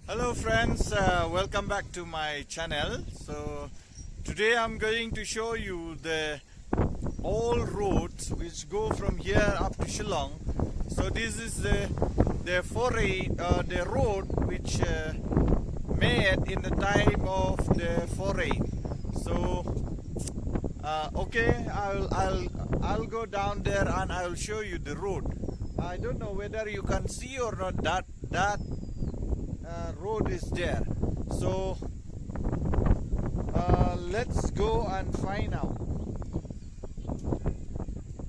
Hello friends, welcome back to my channel. So today I'm going to show you the all roads which go from here up to Shillong. So this is the foray, the road which made in the time of the foray. So okay, I'll go down there and I'll show you the road. I don't know whether you can see or not that road is there. So let's go and find out.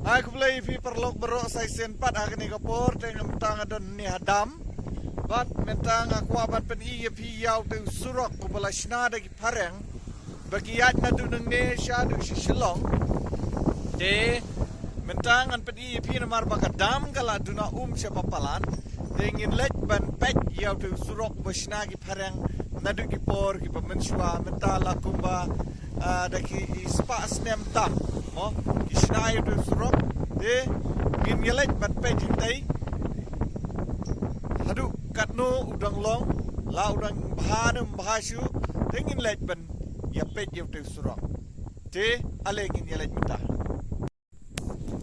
Aku play paper lock berok saya senpat agni kapor dengan tang adon ni hadam. But mentang aku aban pen pi yau tu Surok kubala shna de Phareng. Bagi yat na tu nang ne sha du Shillong. De mentang an pen pi na mar bakadam kala du na siapa palan. Dengan Lait ban pet yau tu Surok bashna ki Phareng nadu ki por ki pamenswa mentala kumba daki spa snem tam mo ki shna yau tu Surok de ngin Lait ban pet hindai hadu katno udang long la udang bahanum bahashu dengan Lait ban ya pet yau tu Surok de ale ngin Lait menta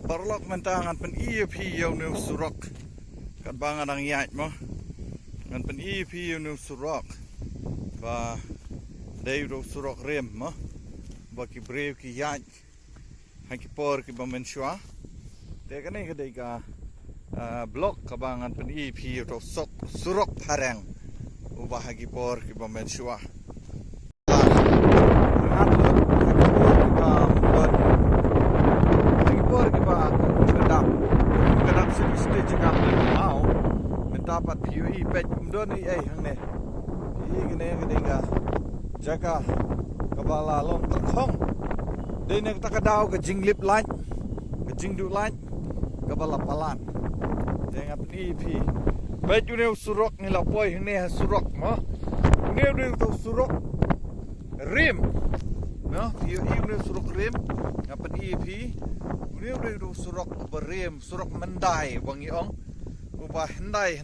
parlok mentangan pen pi yau nu Surok kan bangan ang yat mo ngan pen pi nu Surok ba dei ro Surok rem mo ba ki brev ki yat han ki por ki bamenswa te kan ni kadai ka blok ka bangan pen pi ro Surok Phareng ubah ki por ki bamenswa dapat PUI pet umdon ni hang ne gene ga jaga kabala long terkhong de ne takadaw ke Jinglip Lait ke Jingdu Lait kabala palan dengan pi pet ne Surok ni la poi hang ne Surok mo ne tu Surok rim no PUI ne Surok rim ngapan pi ne tu Surok berim Surok mendai wangi ong ubah hendai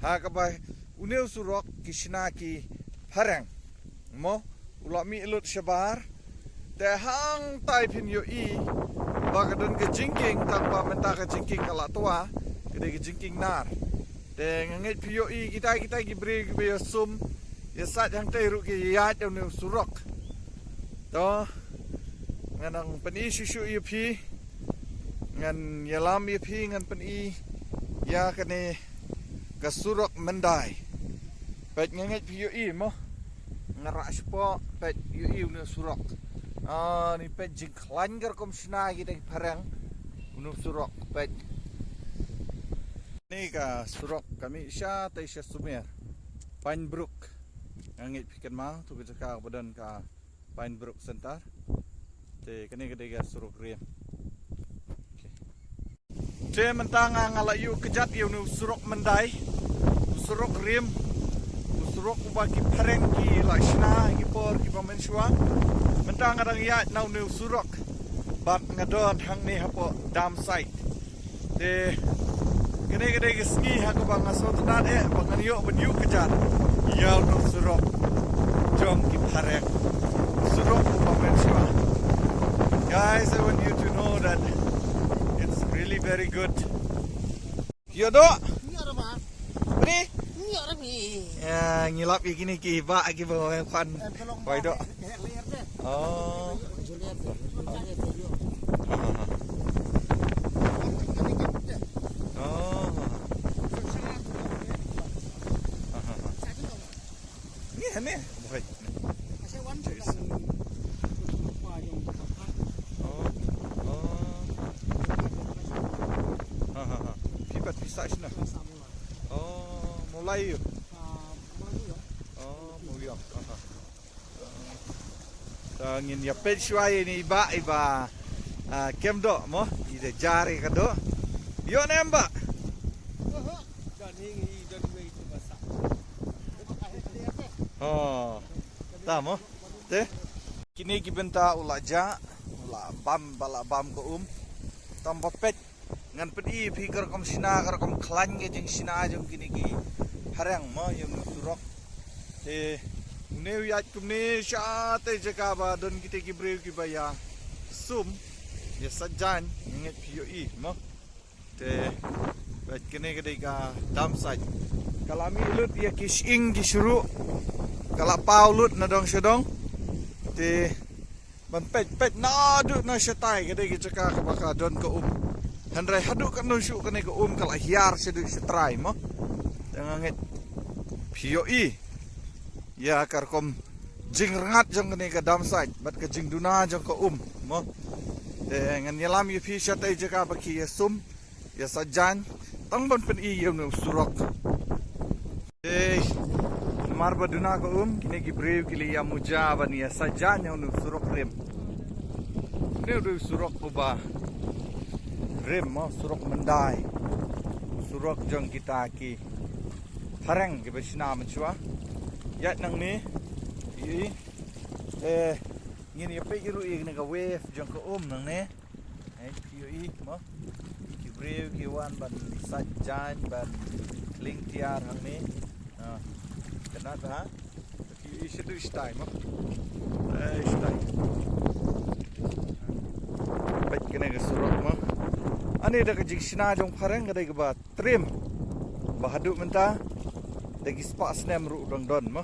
ha kabah uneu Surok kishna ki Phareng mo ulak mi elut syabar te hang tai pin yo bagadon ke jingking tanpa menta ke jingking kala tua gede ke jingking nar te ngait pi yo kita ki beri ke sum ya sat hang tai ru ki ya uneu Surok to nganang peni susu pi ngan yalam pi ngan peni ya kene ke Surok mendai pet ngenget PUI mo ngarak spo pet PUI nu Surok ni pet jingklan gar kom sna kita Phareng nu Surok pet ni ka Surok kami sya tai sya sumer Pinebrook ngenget pikan ma tu ka badan ka Pinebrook Center te kene gede ga Surok rem te mentang ngalayu kejat yu nu Surok mendai Surok rim Surok ubaki Phareng ki lashna ki por ki pamenswa mentang adang ya nau nu Surok bat ngadon hang ni hapo Damsite te gede ke sngi ha ko bang asotna bangan yo benyu kejat ya nu Surok Jong ki Phareng Surok pamenswa. Guys, I want you to know that really very good. Yodo. Ni? Ya, ngilap iki niki ba iki bawa kan. Wai do. Oh. Oh. Ni hane. Boy. Oh, mulai yuk. Oh, mulai. Tangin ya pet shwai ni iba kem do mo ide jari ka do. Yo nemba. Oh. Tamo. Te. Kini kibenta ulaja ula bam ko tambah pet ngan pedi fikir kom sina kar kom klan ge jing sina jong kini ki Phareng mo yung Surok te uneu yat kumne sha te jaka ba don kita gibreu ki ba ya sum ya sajan nget POE mo te bet kene gede ka Damsite kalami lut ya kishing di Surok kala paulut na dong sedong te ban pet na du na shatai gede ki jaka ka baka don ko handrai hadu kan no shu kene ko kala hiar sedu setrai mo jangan nget POE ya karkom jing rengat jong kene ka Damsite bat ka jing duna jong ko mo ngan yalam yu fi shatai jaka baki ya sum ya sajan tang ban pen I yo no Surok mar baduna ko kine gi breu kili ya muja ban ya sajan yo no Surok rem ne do Surok uba rem mo Surok mendai Surok jong kita ki Phareng ke besina menchua ya nang ni ngini ya pe iru ig ka wave jong ko nang ne POE mo ki breu ki wan ban sajan ban ling tiar hang ni kena ha POE sedu stai mo stai bet kene ke Surok mo ani da ka jigsina jong Phareng ga ba trim bahadu menta dagi spa snem ru dong don mo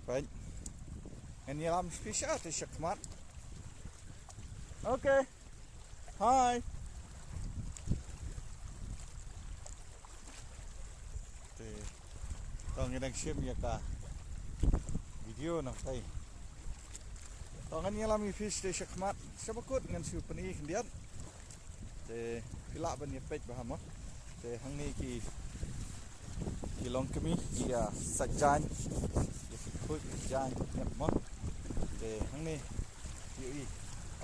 baik ini alam spesial te shakmat okay hi tong nang sim ya ka video nang tai tong ini alam fish te shakmat sabakut ngan su pani kendian te pila ban ya pej baham te hang ni ki long kami ya sajan ya put jan ya mo te hang ni POE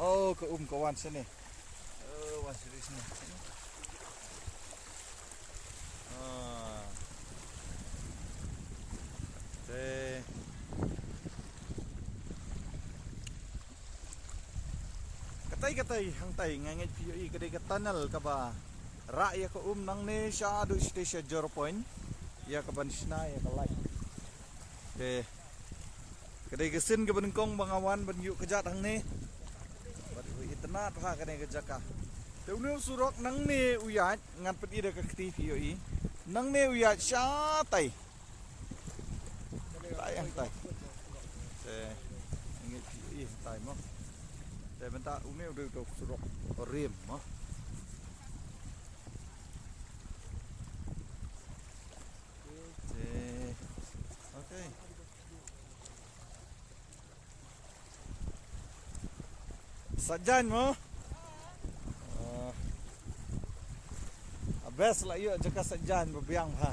oh ko kawan sini wan sini sini te katai hang tai nganget POE kadai ka tunnel ka ba ra ya ko nang ne sha du station 0 point ya ka ban sna ya ka Lait te kadai ka sin ka ban kong bangawan ban yu ka jat hang ne bat itna pha ka ne ka jaka te unu Surok nang ne uyat ngan pet ida ka kti POE nang ne uyat sha tai yang tai te ngi POE tai mo te benta unu du Surok rem mo okay sajan mo abes la yo jaka sajan bebiang ha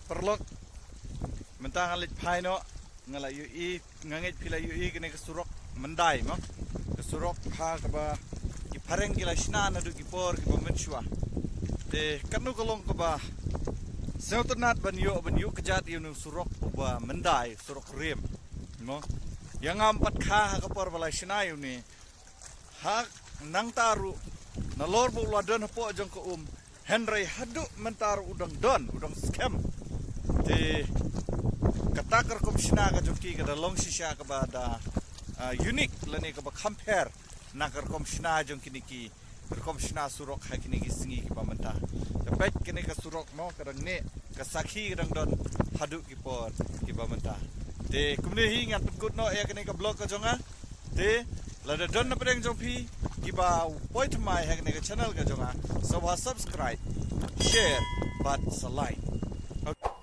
perlok mentang alit paino ngala yu nganget pila yu kene ke Surok mendai mo ke Surok ha ka ba ki Phareng ki lasna na du ki por ki pamenchua te kanu kolong ka ba seutnat ban yu kejat yu Surok ba mendai Surok rem mo yang ampat kha ka por bala sna yu ni ha nang taru na lor bu ladon po jong ko henry hadu mentar udang scam te katakar komishna ka joki ka long shisha ka ba da unique lani ka ba compare nakar komishna jong kiniki komishna Surok ha kiniki singi ki pamenta pet kini ka Surok mo kadang ne ka sakhi kadang don hadu ki por ki pamenta te kumne hi ngat put no ya kini ka blog ka jonga te lada don na pedeng jong pi ki ba point mai ha kini ka channel ka jonga so subscribe share but like okay.